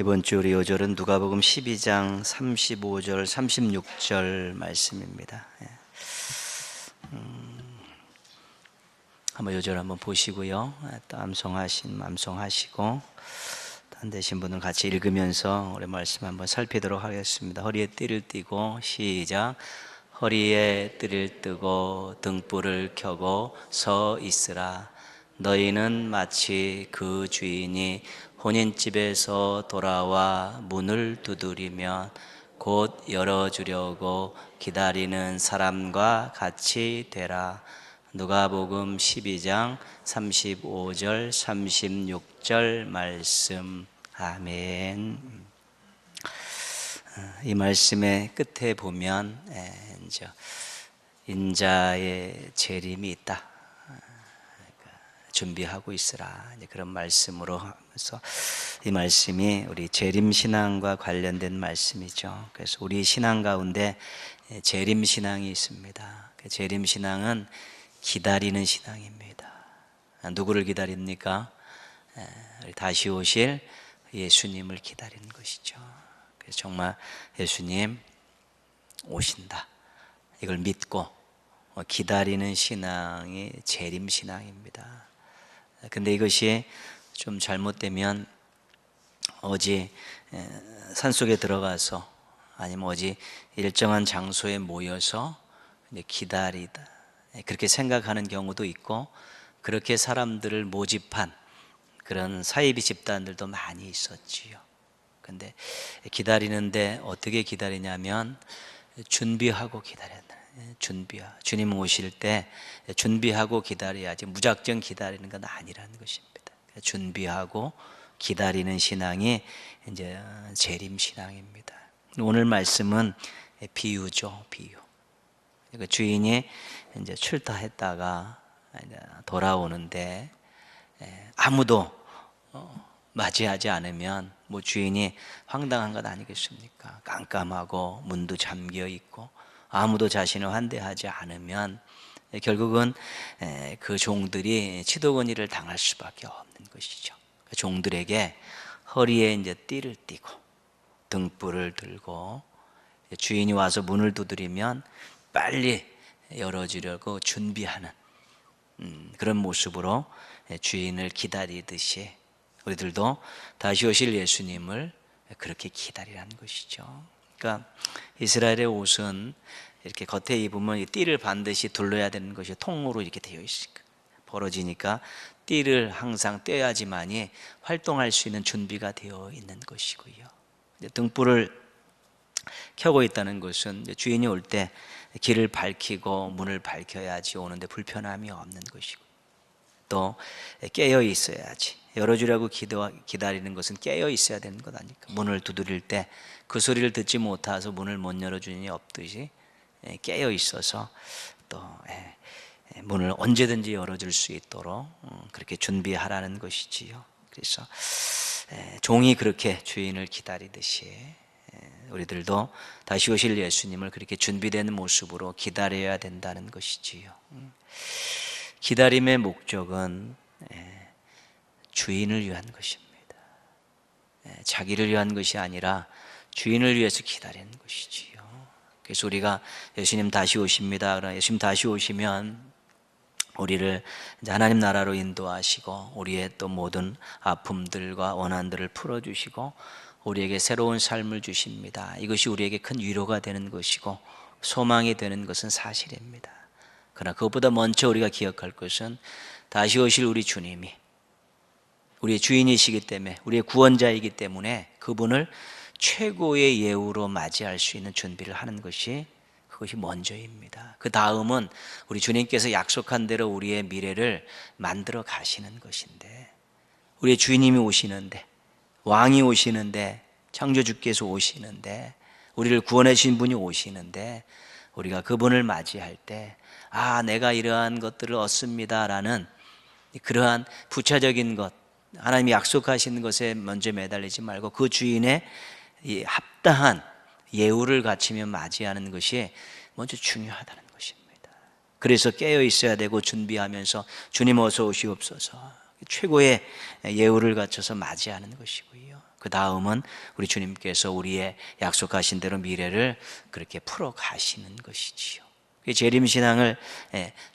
이번 주 우리 요절은 누가복음 12장 35절 36절 말씀입니다. 한번 요절 한번 보시고요. 또 암송하시고 안 되신 분은 같이 읽으면서 우리 말씀 한번 살피도록 하겠습니다. 허리에 띠를 띠고 시작. 허리에 띠를 뜨고 등불을 켜고 서 있으라. 너희는 마치 그 주인이 혼인집에서 돌아와 문을 두드리면 곧 열어주려고 기다리는 사람과 같이 되라. 누가복음 12장 35절 36절 말씀. 아멘. 이 말씀의 끝에 보면 인자의 재림이 있다, 준비하고 있으라, 그런 말씀으로 하면서 이 말씀이 우리 재림신앙과 관련된 말씀이죠. 그래서 우리 신앙 가운데 재림신앙이 있습니다. 재림신앙은 기다리는 신앙입니다. 누구를 기다립니까? 다시 오실 예수님을 기다리는 것이죠. 그래서 정말 예수님 오신다, 이걸 믿고 기다리는 신앙이 재림신앙입니다. 근데 이것이 좀 잘못되면 어디 산속에 들어가서 아니면 어디 일정한 장소에 모여서 기다리다, 그렇게 생각하는 경우도 있고, 그렇게 사람들을 모집한 그런 사이비 집단들도 많이 있었지요. 근데 기다리는데 어떻게 기다리냐면 준비하고 기다려야 돼. 주님 오실 때 준비하고 기다려야지 무작정 기다리는 건 아니라는 것입니다. 준비하고 기다리는 신앙이 이제 재림 신앙입니다. 오늘 말씀은 비유죠, 비유. 주인이 이제 출타했다가 돌아오는데 아무도 맞이하지 않으면 주인이 황당한 것 아니겠습니까? 깜깜하고 문도 잠겨 있고 아무도 자신을 환대하지 않으면 결국은 그 종들이 치도거니를 당할 수밖에 없는 것이죠. 그 종들에게 허리에 이제 띠를 띠고 등불을 들고 주인이 와서 문을 두드리면 빨리 열어주려고 준비하는 그런 모습으로 주인을 기다리듯이 우리들도 다시 오실 예수님을 그렇게 기다리라는 것이죠. 그러니까 이스라엘의 옷은 이렇게 겉에 입으면 이 띠를 반드시 둘러야 되는 것이 통으로 이렇게 되어 있으니까 벌어지니까 띠를 항상 떼야지만이 활동할 수 있는 준비가 되어 있는 것이고요. 등불을 켜고 있다는 것은 주인이 올 때 길을 밝히고 문을 밝혀야지 오는데 불편함이 없는 것이고, 또 깨어 있어야지, 열어주려고 기다리는 것은 깨어 있어야 되는 것 아닙니까? 문을 두드릴 때 그 소리를 듣지 못해서 문을 못 열어주니 없듯이 깨어 있어서 또 문을 언제든지 열어줄 수 있도록 그렇게 준비하라는 것이지요. 그래서 종이 그렇게 주인을 기다리듯이 우리들도 다시 오실 예수님을 그렇게 준비된 모습으로 기다려야 된다는 것이지요. 기다림의 목적은 주인을 위한 것입니다. 자기를 위한 것이 아니라 주인을 위해서 기다리는 것이지요. 그래서 우리가 예수님 다시 오십니다, 예수님 다시 오시면 우리를 하나님 나라로 인도하시고 우리의 또 모든 아픔들과 원한들을 풀어주시고 우리에게 새로운 삶을 주십니다. 이것이 우리에게 큰 위로가 되는 것이고 소망이 되는 것은 사실입니다. 그러나 그것보다 먼저 우리가 기억할 것은 다시 오실 우리 주님이 우리의 주인이시기 때문에, 우리의 구원자이기 때문에 그분을 최고의 예우로 맞이할 수 있는 준비를 하는 것이, 그것이 먼저입니다. 그 다음은 우리 주님께서 약속한 대로 우리의 미래를 만들어 가시는 것인데, 우리의 주인님이 오시는데, 왕이 오시는데, 창조주께서 오시는데, 우리를 구원해 주신 분이 오시는데, 우리가 그분을 맞이할 때 내가 이러한 것들을 얻습니다라는 그러한 부차적인 것, 하나님이 약속하시는 것에 먼저 매달리지 말고 그 주인의 이 합당한 예우를 갖추며 맞이하는 것이 먼저 중요하다는 것입니다. 그래서 깨어 있어야 되고 준비하면서 주님 어서 오시옵소서, 최고의 예우를 갖춰서 맞이하는 것이고요. 그 다음은 우리 주님께서 우리의 약속하신 대로 미래를 그렇게 풀어 가시는 것이지요. 재림신앙을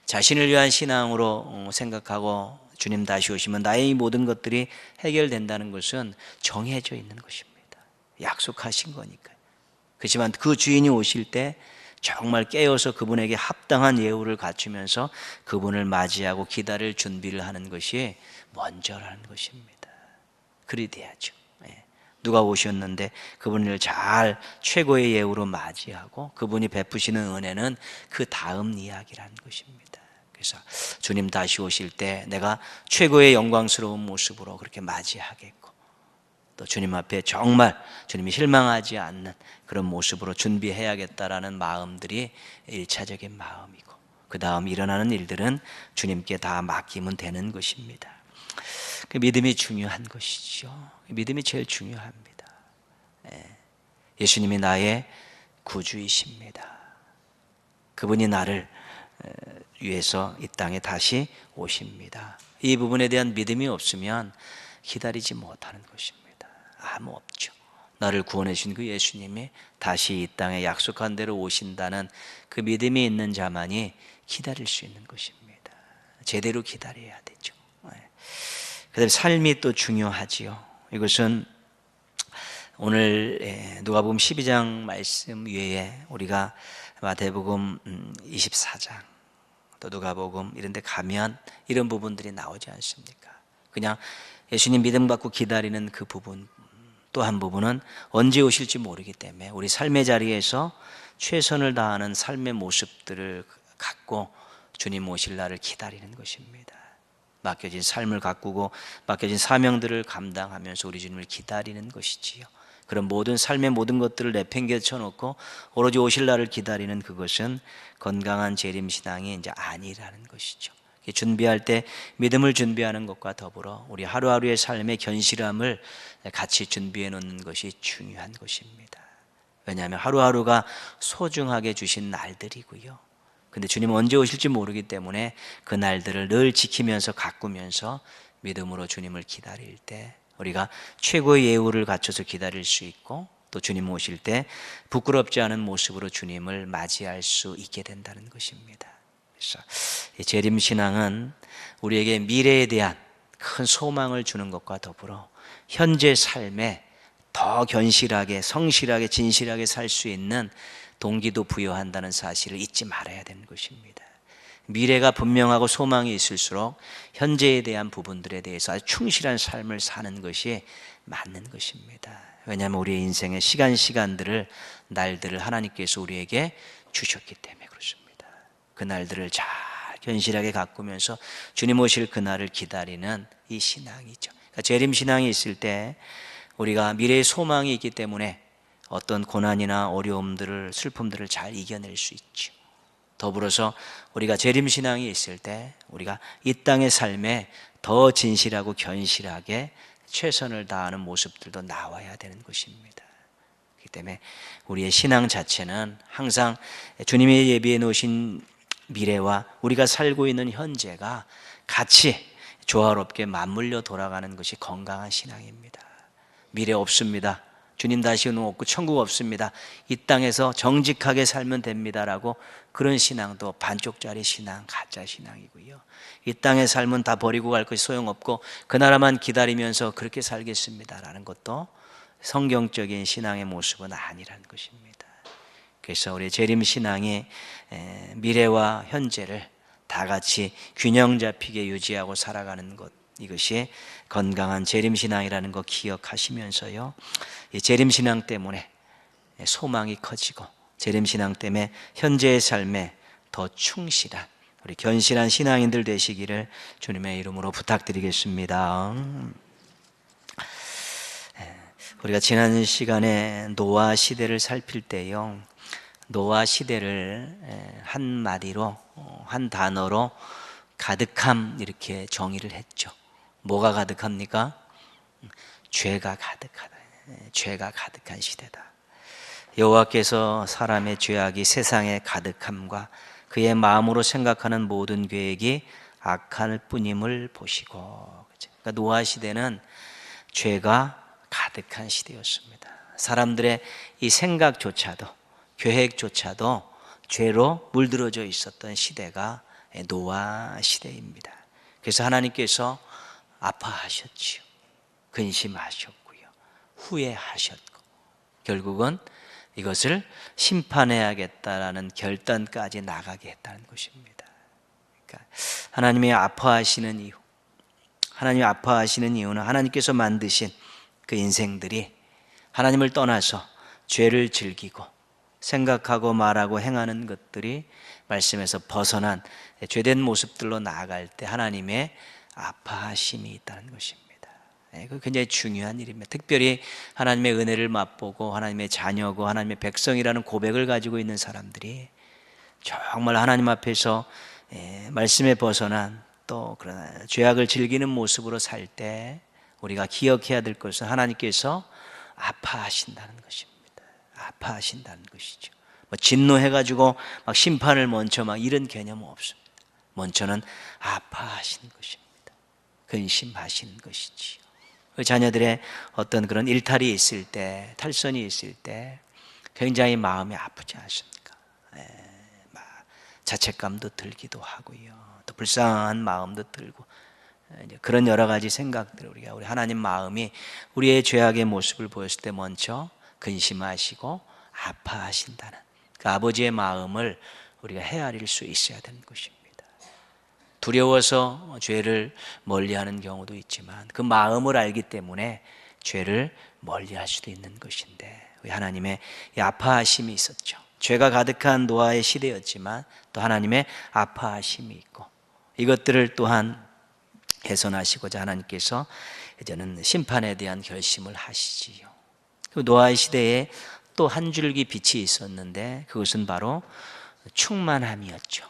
자신을 위한 신앙으로 생각하고 주님 다시 오시면 나의 이 모든 것들이 해결된다는 것은 정해져 있는 것입니다. 약속하신 거니까요. 그렇지만 그 주인이 오실 때 정말 깨어서 그분에게 합당한 예우를 갖추면서 그분을 맞이하고 기다릴 준비를 하는 것이 먼저라는 것입니다. 그리 돼야죠. 누가 오셨는데 그분을 잘 최고의 예우로 맞이하고 그분이 베푸시는 은혜는 그 다음 이야기라는 것입니다. 그래서 주님 다시 오실 때 내가 최고의 영광스러운 모습으로 그렇게 맞이하겠고, 또 주님 앞에 정말 주님이 실망하지 않는 그런 모습으로 준비해야겠다라는 마음들이 1차적인 마음이고, 그 다음 일어나는 일들은 주님께 다 맡기면 되는 것입니다. 그 믿음이 중요한 것이죠. 믿음이 제일 중요합니다. 예수님이 나의 구주이십니다. 그분이 나를 위해서 이 땅에 다시 오십니다. 이 부분에 대한 믿음이 없으면 기다리지 못하는 것입니다. 아무 없죠. 나를 구원해 주신 그 예수님이 다시 이 땅에 약속한 대로 오신다는 그 믿음이 있는 자만이 기다릴 수 있는 것입니다. 제대로 기다려야 되죠. 그다음에 삶이 또 중요하지요. 이것은 오늘 누가복음 12장 말씀 외에 우리가 마태복음 24장 또 누가복음 이런 데 가면 이런 부분들이 나오지 않습니까? 그냥 예수님 믿음 갖고 기다리는 그 부분, 또 한 부분은 언제 오실지 모르기 때문에 우리 삶의 자리에서 최선을 다하는 삶의 모습들을 갖고 주님 오실 날을 기다리는 것입니다. 맡겨진 삶을 가꾸고 맡겨진 사명들을 감당하면서 우리 주님을 기다리는 것이지요. 그런 모든 삶의 모든 것들을 내팽개쳐 놓고 오로지 오실 날을 기다리는 그것은 건강한 재림신앙이 이제 아니라는 것이죠. 준비할 때 믿음을 준비하는 것과 더불어 우리 하루하루의 삶의 견실함을 같이 준비해 놓는 것이 중요한 것입니다. 왜냐하면 하루하루가 소중하게 주신 날들이고요. 근데 주님은 언제 오실지 모르기 때문에 그 날들을 늘 지키면서 가꾸면서 믿음으로 주님을 기다릴 때 우리가 최고의 예우를 갖춰서 기다릴 수 있고, 또 주님 오실 때 부끄럽지 않은 모습으로 주님을 맞이할 수 있게 된다는 것입니다. 그래서 재림신앙은 우리에게 미래에 대한 큰 소망을 주는 것과 더불어 현재 삶에 더 견실하게 성실하게 진실하게 살 수 있는 동기도 부여한다는 사실을 잊지 말아야 되는 것입니다. 미래가 분명하고 소망이 있을수록 현재에 대한 부분들에 대해서 아주 충실한 삶을 사는 것이 맞는 것입니다. 왜냐하면 우리의 인생의 시간들을 날들을 하나님께서 우리에게 주셨기 때문에 그렇습니다. 그 날들을 잘 견실하게 가꾸면서 주님 오실 그날을 기다리는 이 신앙이죠. 그러니까 재림신앙이 있을 때 우리가 미래의 소망이 있기 때문에 어떤 고난이나 어려움들을 슬픔들을 잘 이겨낼 수 있죠. 더불어서 우리가 재림신앙이 있을 때 우리가 이 땅의 삶에 더 진실하고 견실하게 최선을 다하는 모습들도 나와야 되는 것입니다. 그렇기 때문에 우리의 신앙 자체는 항상 주님이 예비해 놓으신 미래와 우리가 살고 있는 현재가 같이 조화롭게 맞물려 돌아가는 것이 건강한 신앙입니다. 미래 없습니다. 주님 다시 오는 없고 천국 없습니다. 이 땅에서 정직하게 살면 됩니다라고 그런 신앙도 반쪽짜리 신앙, 가짜 신앙이고요. 이 땅의 삶은 다 버리고 갈 것이 소용없고 그 나라만 기다리면서 그렇게 살겠습니다라는 것도 성경적인 신앙의 모습은 아니라는 것입니다. 그래서 우리 재림신앙이 미래와 현재를 다 같이 균형 잡히게 유지하고 살아가는 것, 이것이 건강한 재림신앙이라는 거 기억하시면서요, 이 재림신앙 때문에 소망이 커지고 재림신앙 때문에 현재의 삶에 더 충실한 우리 견실한 신앙인들 되시기를 주님의 이름으로 부탁드리겠습니다. 우리가 지난 시간에 노아 시대를 살필 때요, 노아 시대를 한마디로 한 단어로 가득함 이렇게 정의를 했죠. 뭐가 가득합니까? 죄가 가득하다. 죄가 가득한 시대다. 여호와께서 사람의 죄악이 세상에 가득함과 그의 마음으로 생각하는 모든 계획이 악할 뿐임을 보시고. 그러니까 노아 시대는 죄가 가득한 시대였습니다. 사람들의 이 생각조차도, 계획조차도 죄로 물들어져 있었던 시대가 노아 시대입니다. 그래서 하나님께서 아파하셨지요. 근심하셨고요. 후회하셨고, 결국은 이것을 심판해야겠다라는 결단까지 나가게 했다는 것입니다. 그러니까 하나님이 아파하시는 이유, 하나님이 아파하시는 이유는 하나님께서 만드신 그 인생들이 하나님을 떠나서 죄를 즐기고 생각하고 말하고 행하는 것들이 말씀에서 벗어난 죄된 모습들로 나아갈 때 하나님의 아파하심이 있다는 것입니다. 그 굉장히 중요한 일입니다. 특별히 하나님의 은혜를 맛보고 하나님의 자녀고 하나님의 백성이라는 고백을 가지고 있는 사람들이 정말 하나님 앞에서 말씀에 벗어난 또 그러나 죄악을 즐기는 모습으로 살 때 우리가 기억해야 될 것은 하나님께서 아파하신다는 것입니다. 아파하신다는 것이죠. 진노해가지고 막 심판을 먼저 막 이런 개념은 없습니다. 먼저는 아파하시는 것입니다. 근심하시는 것이지요. 그 자녀들의 어떤 그런 일탈이 있을 때, 탈선이 있을 때 굉장히 마음이 아프지 않습니까? 자책감도 들기도 하고요. 또 불쌍한 마음도 들고 그런 여러 가지 생각들 우리 하나님 마음이 우리의 죄악의 모습을 보였을 때 먼저 근심하시고 아파하신다는 그 아버지의 마음을 우리가 헤아릴 수 있어야 되는 것입니다. 두려워서 죄를 멀리하는 경우도 있지만 그 마음을 알기 때문에 죄를 멀리할 수도 있는 것인데 하나님의 아파하심이 있었죠. 죄가 가득한 노아의 시대였지만 또 하나님의 아파하심이 있고 이것들을 또한 개선하시고자 하나님께서 이제는 심판에 대한 결심을 하시지요. 그 노아의 시대에 또 한 줄기 빛이 있었는데 그것은 바로 충만함이었죠.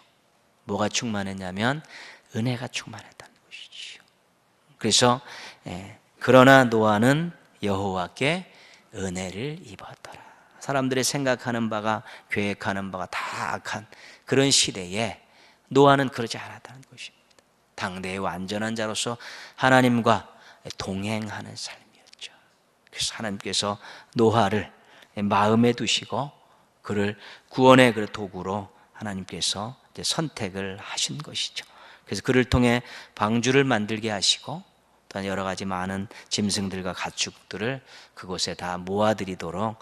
뭐가 충만했냐면 은혜가 충만했다는 것이죠. 그래서 그러나 노아는 여호와께 은혜를 입었더라. 사람들의 생각하는 바가 계획하는 바가 다 악한 그런 시대에 노아는 그러지 않았다는 것입니다. 당대의 완전한 자로서 하나님과 동행하는 삶이었죠. 그래서 하나님께서 노아를 마음에 두시고 그를 구원의 그 도구로 하나님께서 선택을 하신 것이죠. 그래서 그를 통해 방주를 만들게 하시고 또한 여러 가지 많은 짐승들과 가축들을 그곳에 다 모아들이도록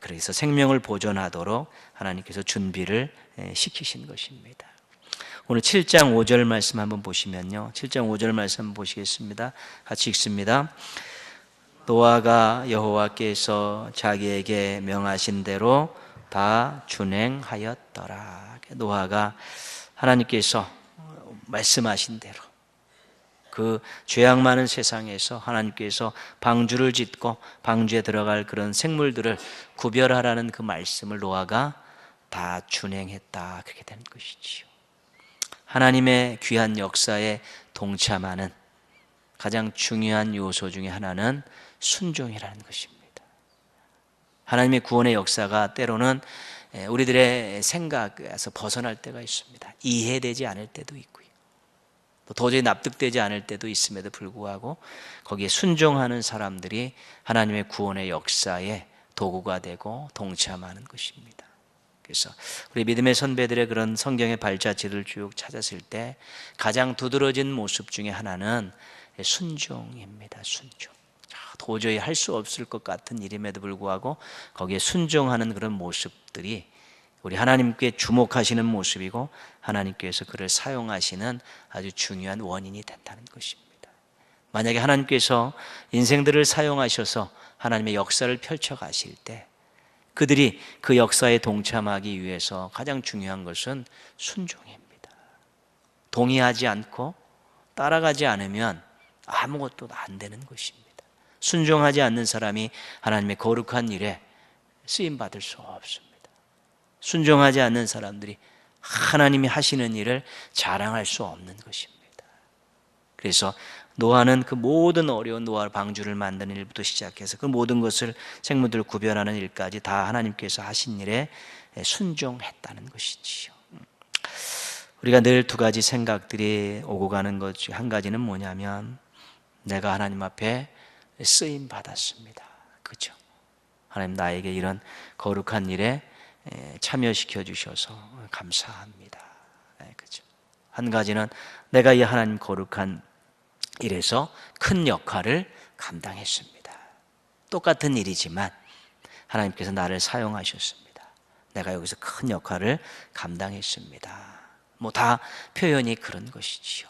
그래서 생명을 보존하도록 하나님께서 준비를 시키신 것입니다. 오늘 7장 5절 말씀 한번 보시면요. 7장 5절 말씀 한번 보시겠습니다. 같이 읽습니다. 노아가 여호와께서 자기에게 명하신 대로 다 준행하였더라. 노아가 하나님께서 말씀하신 대로 그 죄악 많은 세상에서 하나님께서 방주를 짓고 방주에 들어갈 그런 생물들을 구별하라는 그 말씀을 노아가 다 준행했다. 그렇게 되는 것이지요. 하나님의 귀한 역사에 동참하는 가장 중요한 요소 중에 하나는 순종이라는 것입니다. 하나님의 구원의 역사가 때로는 우리들의 생각에서 벗어날 때가 있습니다. 이해되지 않을 때도 있고요. 도저히 납득되지 않을 때도 있음에도 불구하고 거기에 순종하는 사람들이 하나님의 구원의 역사에 도구가 되고 동참하는 것입니다. 그래서 우리 믿음의 선배들의 그런 성경의 발자취를 쭉 찾았을 때 가장 두드러진 모습 중에 하나는 순종입니다. 순종. 도저히 할 수 없을 것 같은 일임에도 불구하고 거기에 순종하는 그런 모습들이 우리 하나님께 주목하시는 모습이고 하나님께서 그를 사용하시는 아주 중요한 원인이 된다는 것입니다. 만약에 하나님께서 인생들을 사용하셔서 하나님의 역사를 펼쳐가실 때 그들이 그 역사에 동참하기 위해서 가장 중요한 것은 순종입니다. 동의하지 않고 따라가지 않으면 아무것도 안 되는 것입니다. 순종하지 않는 사람이 하나님의 거룩한 일에 쓰임받을 수 없습니다. 순종하지 않는 사람들이 하나님이 하시는 일을 자랑할 수 없는 것입니다. 그래서 노아는 그 모든 어려운 노아 방주를 만드는 일부터 시작해서 그 모든 것을 생물들을 구별하는 일까지 다 하나님께서 하신 일에 순종했다는 것이지요. 우리가 늘 두 가지 생각들이 오고 가는 것 중 한 가지는 뭐냐면 내가 하나님 앞에 쓰임 받았습니다. 그죠? 하나님 나에게 이런 거룩한 일에 참여시켜 주셔서 감사합니다. 그죠? 한 가지는 내가 이 하나님 거룩한 일에서 큰 역할을 감당했습니다. 똑같은 일이지만 하나님께서 나를 사용하셨습니다. 내가 여기서 큰 역할을 감당했습니다. 뭐 다 표현이 그런 것이지요.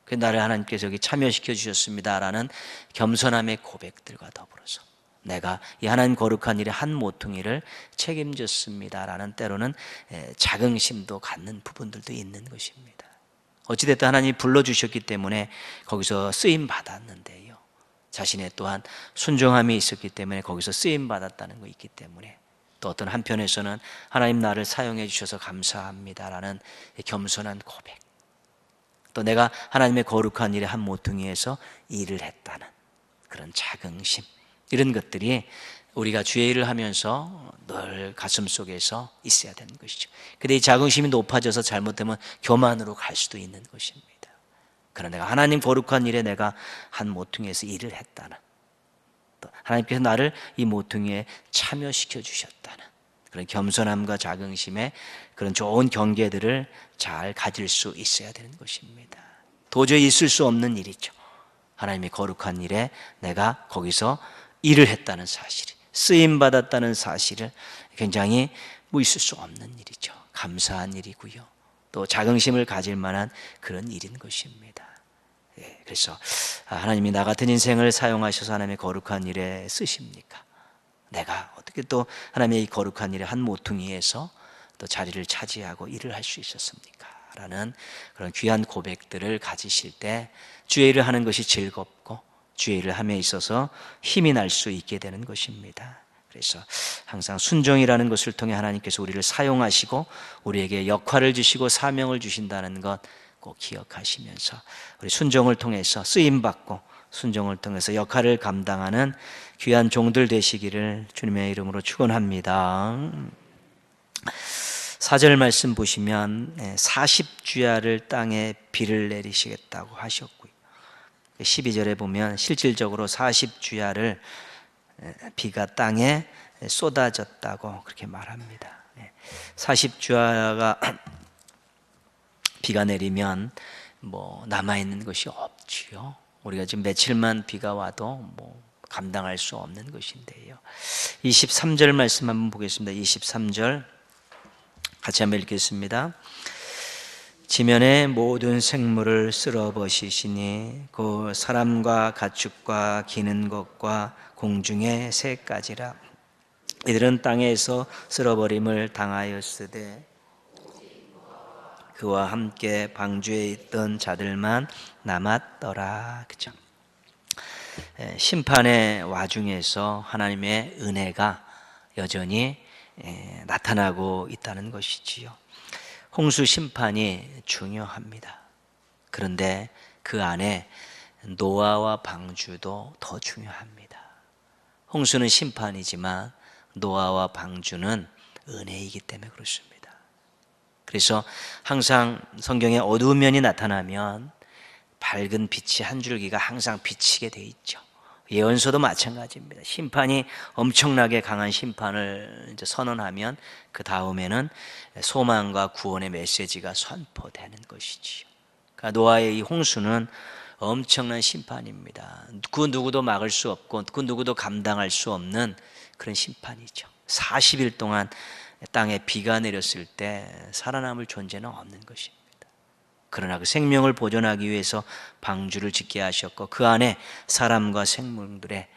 그 나를 하나님께서 여기 참여시켜 주셨습니다라는 겸손함의 고백들과 더불어서 내가 이 하나님 거룩한 일의 한 모퉁이를 책임졌습니다라는 때로는 자긍심도 갖는 부분들도 있는 것입니다. 어찌됐든 하나님이 불러주셨기 때문에 거기서 쓰임 받았는데요, 자신의 또한 순종함이 있었기 때문에 거기서 쓰임 받았다는 거 있기 때문에 또 어떤 한편에서는 하나님 나를 사용해 주셔서 감사합니다라는 겸손한 고백, 또 내가 하나님의 거룩한 일의 한 모퉁이에서 일을 했다는 그런 자긍심, 이런 것들이 우리가 주의 일을 하면서 늘 가슴속에서 있어야 되는 것이죠. 근데 이 자긍심이 높아져서 잘못되면 교만으로 갈 수도 있는 것입니다. 그러나 내가 하나님 거룩한 일에 내가 한 모퉁이에서 일을 했다는, 또 하나님께서 나를 이 모퉁이에 참여시켜 주셨다는 그런 겸손함과 자긍심의 그런 좋은 경계들을 잘 가질 수 있어야 되는 것입니다. 도저히 있을 수 없는 일이죠. 하나님의 거룩한 일에 내가 거기서 일을 했다는 사실, 쓰임받았다는 사실을 굉장히 있을 수 없는 일이죠. 감사한 일이고요, 또 자긍심을 가질 만한 그런 일인 것입니다. 그래서 하나님이 나 같은 인생을 사용하셔서 하나님의 거룩한 일에 쓰십니까? 내가 어떻게 또 하나님의 이 거룩한 일의 한 모퉁이에서 또 자리를 차지하고 일을 할 수 있었습니까? 라는 그런 귀한 고백들을 가지실 때 주의 일을 하는 것이 즐겁고 주의 일을 함에 있어서 힘이 날 수 있게 되는 것입니다. 그래서 항상 순종이라는 것을 통해 하나님께서 우리를 사용하시고 우리에게 역할을 주시고 사명을 주신다는 것 꼭 기억하시면서 우리 순종을 통해서 쓰임받고 순종을 통해서 역할을 감당하는 귀한 종들 되시기를 주님의 이름으로 축원합니다. 4절 말씀 보시면 40주야를 땅에 비를 내리시겠다고 하셨고요, 12절에 보면 실질적으로 40주야를 비가 땅에 쏟아졌다고 그렇게 말합니다. 40주야가 비가 내리면 남아있는 것이 없지요. 우리가 지금 며칠만 비가 와도 감당할 수 없는 것인데요. 23절 말씀 한번 보겠습니다. 23절 같이 한번 읽겠습니다. 지면의 모든 생물을 쓸어버리시니 그 사람과 가축과 기는 것과 공중의 새까지라. 이들은 땅에서 쓸어버림을 당하였으되 그와 함께 방주에 있던 자들만 남았더라. 그죠? 심판의 와중에서 하나님의 은혜가 여전히 나타나고 있다는 것이지요. 홍수 심판이 중요합니다. 그런데 그 안에 노아와 방주도 더 중요합니다. 홍수는 심판이지만 노아와 방주는 은혜이기 때문에 그렇습니다. 그래서 항상 성경에 어두운 면이 나타나면 밝은 빛이 한 줄기가 항상 비치게 돼 있죠. 예언서도 마찬가지입니다. 심판이 엄청나게 강한 심판을 선언하면 그 다음에는 소망과 구원의 메시지가 선포되는 것이지요. 그러니까 노아의 이 홍수는 엄청난 심판입니다. 그 누구도 막을 수 없고 그 누구도 감당할 수 없는 그런 심판이죠. 40일 동안 땅에 비가 내렸을 때 살아남을 존재는 없는 것입니다. 그러나 그 생명을 보존하기 위해서 방주를 짓게 하셨고 그 안에 사람과 생물들의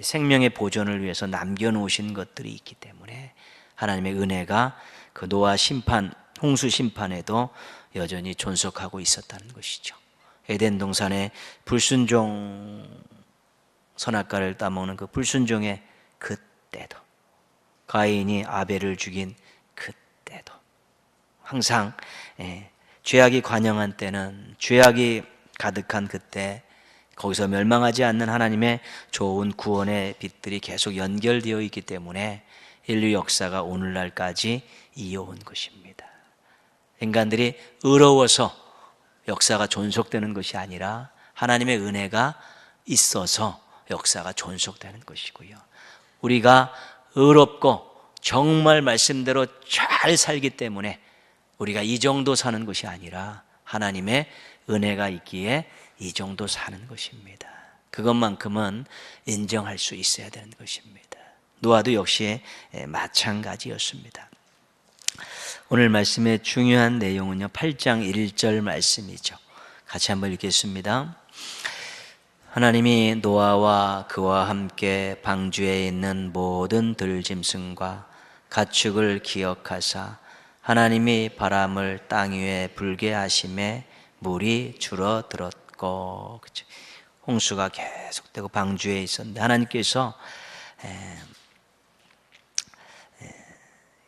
생명의 보존을 위해서 남겨놓으신 것들이 있기 때문에 하나님의 은혜가 그 노아 심판, 홍수 심판에도 여전히 존속하고 있었다는 것이죠. 에덴 동산의 불순종, 선악과를 따먹는 그 불순종의 그때도, 가인이 아벨을 죽인 그때도, 항상 죄악이 관영한 때는, 죄악이 가득한 그때 거기서 멸망하지 않는 하나님의 좋은 구원의 빛들이 계속 연결되어 있기 때문에 인류 역사가 오늘날까지 이어온 것입니다. 인간들이 의로워서 역사가 존속되는 것이 아니라 하나님의 은혜가 있어서 역사가 존속되는 것이고요. 우리가 의롭고 정말 말씀대로 잘 살기 때문에 우리가 이 정도 사는 것이 아니라 하나님의 은혜가 있기에 이 정도 사는 것입니다. 그것만큼은 인정할 수 있어야 되는 것입니다. 노아도 역시 마찬가지였습니다. 오늘 말씀의 중요한 내용은요, 8장 1절 말씀이죠. 같이 한번 읽겠습니다. 하나님이 노아와 그와 함께 방주에 있는 모든 들짐승과 가축을 기억하사 하나님이 바람을 땅 위에 불게 하심에 물이 줄어들었고, 그렇죠? 홍수가 계속되고 방주에 있었는데 하나님께서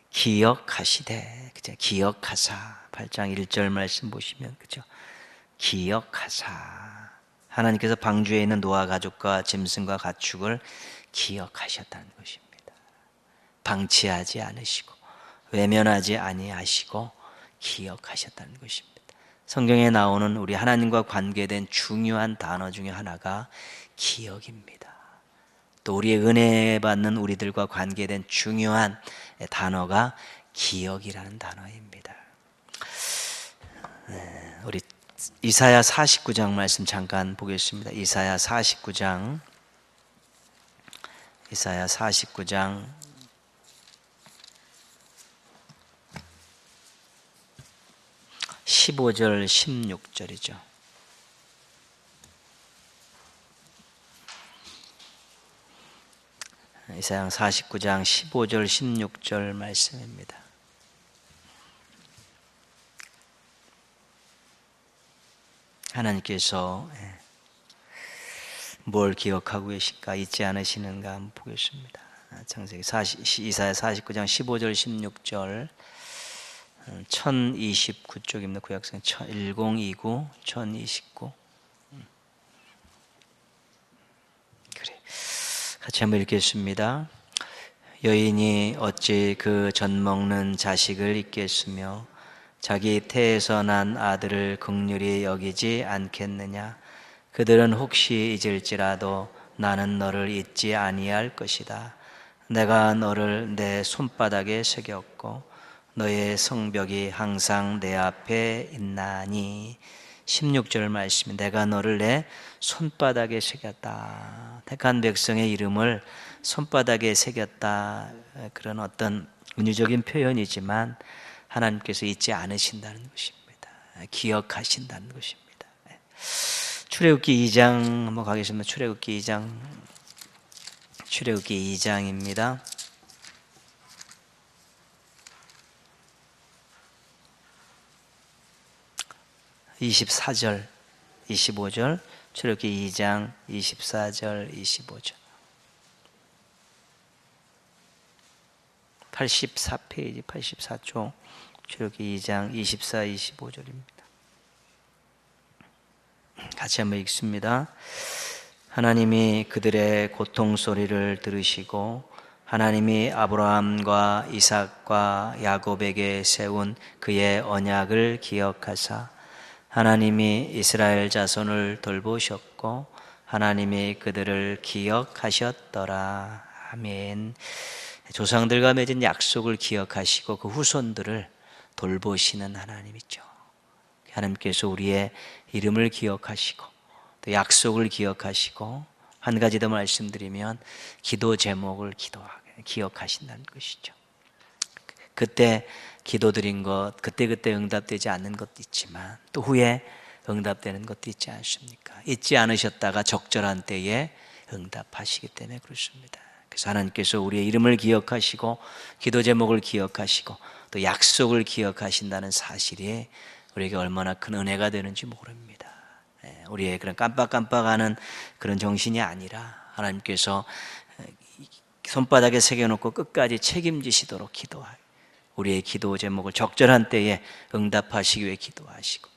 기억하시되, 그죠? 기억하사 8장 1절 말씀 보시면, 그죠? 기억하사 하나님께서 방주에 있는 노아 가족과 짐승과 가축을 기억하셨다는 것입니다. 방치하지 않으시고 외면하지 아니하시고 기억하셨다는 것입니다. 성경에 나오는 우리 하나님과 관계된 중요한 단어 중에 하나가 기억입니다. 또 우리의 은혜 받는 우리들과 관계된 중요한 단어가 기억이라는 단어입니다. 우리 이사야 49장 말씀 잠깐 보겠습니다. 이사야 49장 15절 16절이죠. 이사야 49장 15절 16절 말씀입니다. 하나님께서 뭘 기억하고 계실까, 잊지 않으시는가 한번 보겠습니다. 창세기 이사야 49장 15절 16절 1029쪽입니다. 구약성 1029 1029. 그래, 같이 한번 읽겠습니다. 여인이 어찌 그 젖먹는 자식을 잊겠으며 자기 태에서 난 아들을 긍휼히 여기지 않겠느냐. 그들은 혹시 잊을지라도 나는 너를 잊지 아니할 것이다. 내가 너를 내 손바닥에 새겼고 너의 성벽이 항상 내 앞에 있나니. 16절 말씀이 내가 너를 내 손바닥에 새겼다. 택한 백성의 이름을 손바닥에 새겼다. 그런 어떤 은유적인 표현이지만 하나님께서 잊지 않으신다는 것입니다. 기억하신다는 것입니다. 출애굽기 2장 한번 가겠습니다. 출애굽기 2장입니다. 24절 25절 출애굽기 2장 24절 25절 84페이지 84쪽 출애굽기 2장 24, 25절입니다. 같이 한번 읽습니다. 하나님이 그들의 고통 소리를 들으시고 하나님이 아브라함과 이삭과 야곱에게 세운 그의 언약을 기억하사 하나님이 이스라엘 자손을 돌보셨고 하나님이 그들을 기억하셨더라. 아멘. 조상들과 맺은 약속을 기억하시고 그 후손들을 돌보시는 하나님이죠. 하나님께서 우리의 이름을 기억하시고 또 약속을 기억하시고 한 가지 더 말씀드리면 기도 제목을 기억하신다는 것이죠. 그때 기도드린 것 그때 응답되지 않는 것도 있지만 또 후에 응답되는 것도 있지 않습니까? 잊지 않으셨다가 적절한 때에 응답하시기 때문에 그렇습니다. 그래서 하나님께서 우리의 이름을 기억하시고 기도 제목을 기억하시고 또 약속을 기억하신다는 사실이 우리에게 얼마나 큰 은혜가 되는지 모릅니다. 우리의 그런 깜빡깜빡하는 그런 정신이 아니라 하나님께서 손바닥에 새겨놓고 끝까지 책임지시도록 기도하고 우리의 기도 제목을 적절한 때에 응답하시기 위해 기도하시고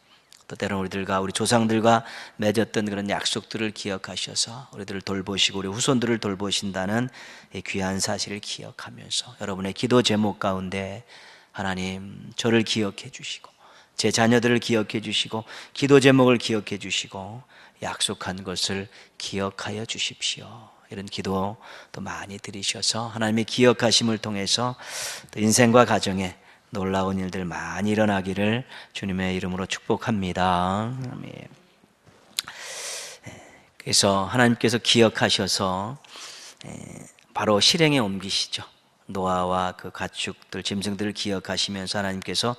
또 때로는 우리들과 우리 조상들과 맺었던 그런 약속들을 기억하셔서 우리들을 돌보시고 우리 후손들을 돌보신다는 이 귀한 사실을 기억하면서 여러분의 기도 제목 가운데 하나님 저를 기억해 주시고 제 자녀들을 기억해 주시고 기도 제목을 기억해 주시고 약속한 것을 기억하여 주십시오. 이런 기도 또 많이 드리셔서 하나님의 기억하심을 통해서 또 인생과 가정에 놀라운 일들 많이 일어나기를 주님의 이름으로 축복합니다. 아멘. 그래서 하나님께서 기억하셔서 바로 실행에 옮기시죠. 노아와 그 가축들, 짐승들을 기억하시면서 하나님께서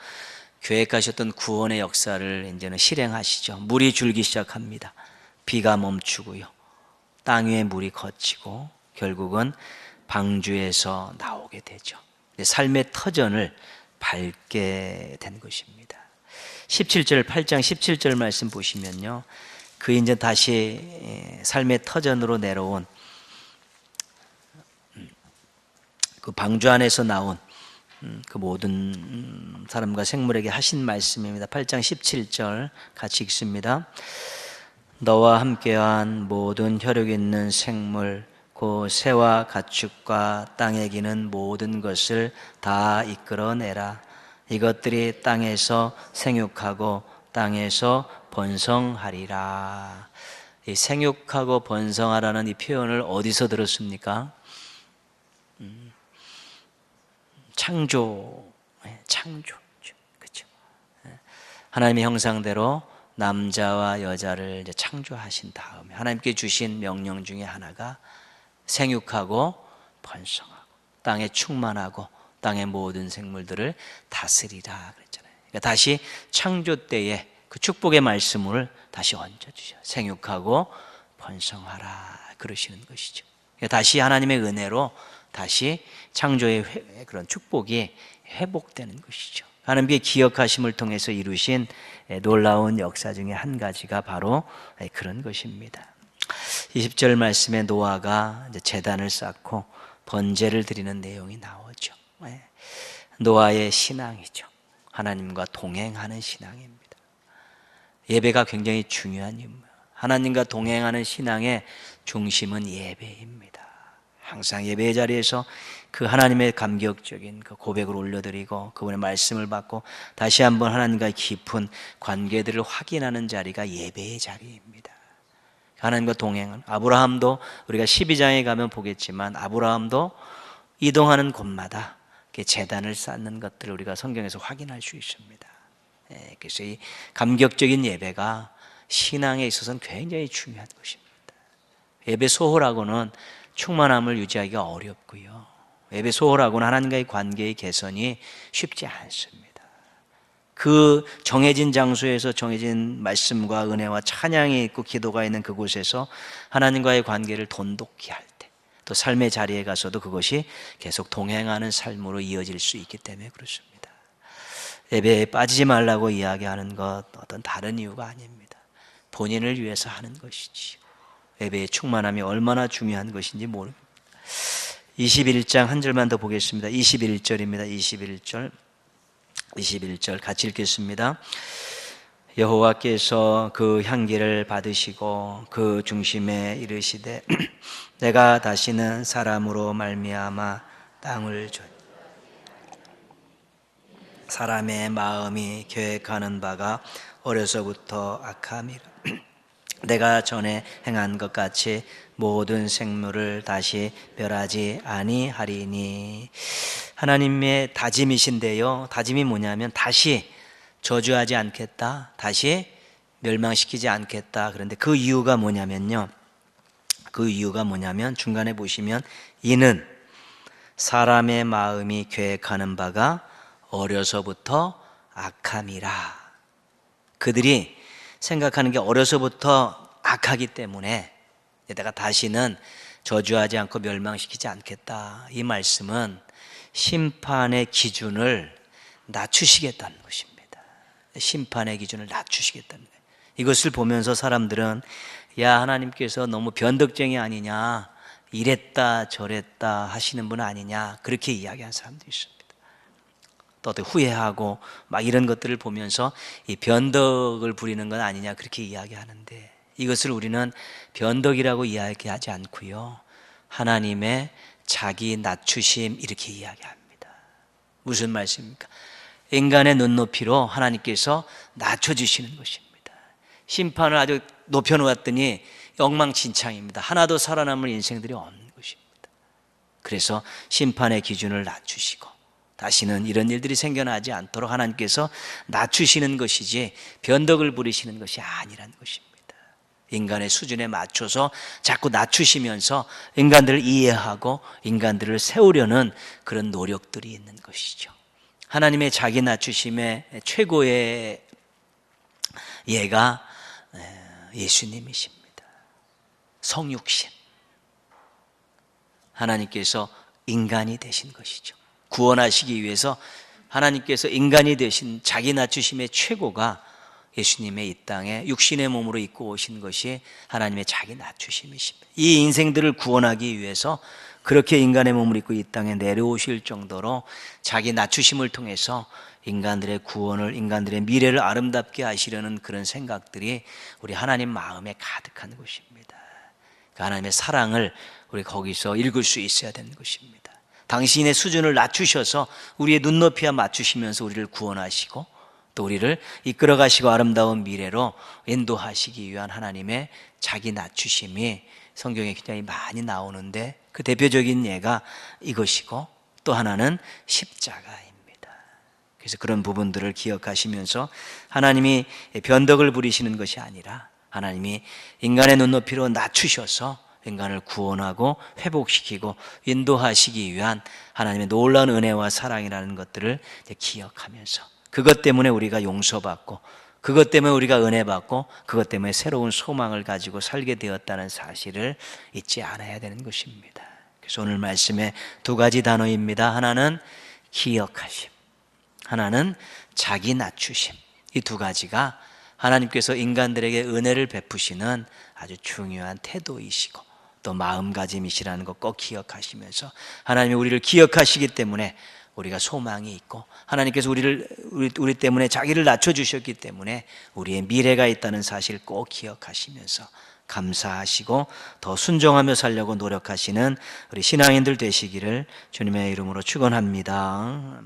계획하셨던 구원의 역사를 이제는 실행하시죠. 물이 줄기 시작합니다. 비가 멈추고요. 땅 위에 물이 걷히고 결국은 방주에서 나오게 되죠. 삶의 터전을 밟게 된 것입니다. 17절, 8장 17절 말씀 보시면요. 그 이제 다시 삶의 터전으로 내려온 그 방주 안에서 나온 그 모든 사람과 생물에게 하신 말씀입니다. 8장 17절 같이 읽습니다. 너와 함께한 모든 혈육 있는 생물 곧 새와 가축과 땅에 기는 모든 것을 다 이끌어내라. 이것들이 땅에서 생육하고 땅에서 번성하리라. 이 생육하고 번성하라는 이 표현을 어디서 들었습니까? 창조죠. 그렇죠. 하나님의 형상대로 남자와 여자를 이제 창조하신 다음에 하나님께 주신 명령 중에 하나가 생육하고 번성하고 땅에 충만하고 땅의 모든 생물들을 다스리라 그랬잖아요. 그러니까 다시 창조 때에 그 축복의 말씀을 다시 얹어주셔. 생육하고 번성하라 그러시는 것이죠. 그러니까 다시 하나님의 은혜로 다시 창조의 그런 축복이 회복되는 것이죠. 하나님의 기억하심을 통해서 이루신 놀라운 역사 중에 한 가지가 바로 그런 것입니다. 20절 말씀에 노아가 이제 제단을 쌓고 번제를 드리는 내용이 나오죠. 노아의 신앙이죠. 하나님과 동행하는 신앙입니다. 예배가 굉장히 중요한 임무. 하나님과 동행하는 신앙의 중심은 예배입니다. 항상 예배의 자리에서 그 하나님의 감격적인 그 고백을 올려드리고 그분의 말씀을 받고 다시 한번 하나님과의 깊은 관계들을 확인하는 자리가 예배의 자리입니다. 하나님과 동행은 아브라함도 우리가 12장에 가면 보겠지만 아브라함도 이동하는 곳마다 제단을 쌓는 것들을 우리가 성경에서 확인할 수 있습니다. 그래서 이 감격적인 예배가 신앙에 있어서는 굉장히 중요한 것입니다. 예배 소홀하고는 충만함을 유지하기가 어렵고요. 예배 소홀하고는 하나님과의 관계의 개선이 쉽지 않습니다. 그 정해진 장소에서 정해진 말씀과 은혜와 찬양이 있고 기도가 있는 그곳에서 하나님과의 관계를 돈독히 할 때, 또 삶의 자리에 가서도 그것이 계속 동행하는 삶으로 이어질 수 있기 때문에 그렇습니다. 예배에 빠지지 말라고 이야기하는 것 어떤 다른 이유가 아닙니다. 본인을 위해서 하는 것이지요. 예배의 충만함이 얼마나 중요한 것인지 모릅니다. 21장 한 절만 더 보겠습니다. 21절입니다. 21절 같이 읽겠습니다. 여호와께서 그 향기를 받으시고 그 중심에 이르시되 내가 다시는 사람으로 말미암아 땅을 사람의 마음이 계획하는 바가 어려서부터 악함이라. 내가 전에 행한 것 같이 모든 생물을 다시 멸하지 아니하리니. 하나님의 다짐이신데요, 다짐이 뭐냐면 다시 저주하지 않겠다, 다시 멸망시키지 않겠다. 그런데 그 이유가 뭐냐면요, 그 이유가 뭐냐면 중간에 보시면 이는 사람의 마음이 계획하는 바가 어려서부터 악함이라. 그들이 생각하는 게 어려서부터 악하기 때문에 내가 다시는 저주하지 않고 멸망시키지 않겠다. 이 말씀은 심판의 기준을 낮추시겠다는 것입니다. 심판의 기준을 낮추시겠다는 거예요. 이것을 보면서 사람들은 야, 하나님께서 너무 변덕쟁이 아니냐, 이랬다 저랬다 하시는 분 아니냐, 그렇게 이야기하는 사람도 있습니다. 또 후회하고 막 이런 것들을 보면서 이 변덕을 부리는 건 아니냐, 그렇게 이야기하는데 이것을 우리는 변덕이라고 이야기하지 않고요, 하나님의 자기 낮추심 이렇게 이야기합니다. 무슨 말씀입니까? 인간의 눈높이로 하나님께서 낮춰주시는 것입니다. 심판을 아주 높여놓았더니 엉망진창입니다. 하나도 살아남을 인생들이 없는 것입니다. 그래서 심판의 기준을 낮추시고 다시는 이런 일들이 생겨나지 않도록 하나님께서 낮추시는 것이지 변덕을 부리시는 것이 아니라는 것입니다. 인간의 수준에 맞춰서 자꾸 낮추시면서 인간들을 이해하고 인간들을 세우려는 그런 노력들이 있는 것이죠. 하나님의 자기 낮추심의 최고의 예가 예수님이십니다. 성육신. 하나님께서 인간이 되신 것이죠. 구원하시기 위해서 하나님께서 인간이 되신 자기 낮추심의 최고가 예수님의 이 땅에 육신의 몸으로 입고 오신 것이 하나님의 자기 낮추심이십니다. 이 인생들을 구원하기 위해서 그렇게 인간의 몸을 입고 이 땅에 내려오실 정도로 자기 낮추심을 통해서 인간들의 구원을, 인간들의 미래를 아름답게 하시려는 그런 생각들이 우리 하나님 마음에 가득한 것입니다. 그 하나님의 사랑을 우리 거기서 읽을 수 있어야 되는 것입니다. 당신의 수준을 낮추셔서 우리의 눈높이와 맞추시면서 우리를 구원하시고 또 우리를 이끌어 가시고 아름다운 미래로 인도하시기 위한 하나님의 자기 낮추심이 성경에 굉장히 많이 나오는데 그 대표적인 예가 이것이고 또 하나는 십자가입니다. 그래서 그런 부분들을 기억하시면서 하나님이 변덕을 부리시는 것이 아니라 하나님이 인간의 눈높이로 낮추셔서 인간을 구원하고 회복시키고 인도하시기 위한 하나님의 놀라운 은혜와 사랑이라는 것들을 기억하면서 그것 때문에 우리가 용서받고 그것 때문에 우리가 은혜받고 그것 때문에 새로운 소망을 가지고 살게 되었다는 사실을 잊지 않아야 되는 것입니다. 그래서 오늘 말씀에 두 가지 단어입니다. 하나는 기억하심, 하나는 자기 낮추심. 이 두 가지가 하나님께서 인간들에게 은혜를 베푸시는 아주 중요한 태도이시고 또 마음가짐이시라는 것 꼭 기억하시면서 하나님이 우리를 기억하시기 때문에 우리가 소망이 있고 하나님께서 우리 때문에 자기를 낮춰주셨기 때문에 우리의 미래가 있다는 사실 꼭 기억하시면서 감사하시고 더 순종하며 살려고 노력하시는 우리 신앙인들 되시기를 주님의 이름으로 축원합니다.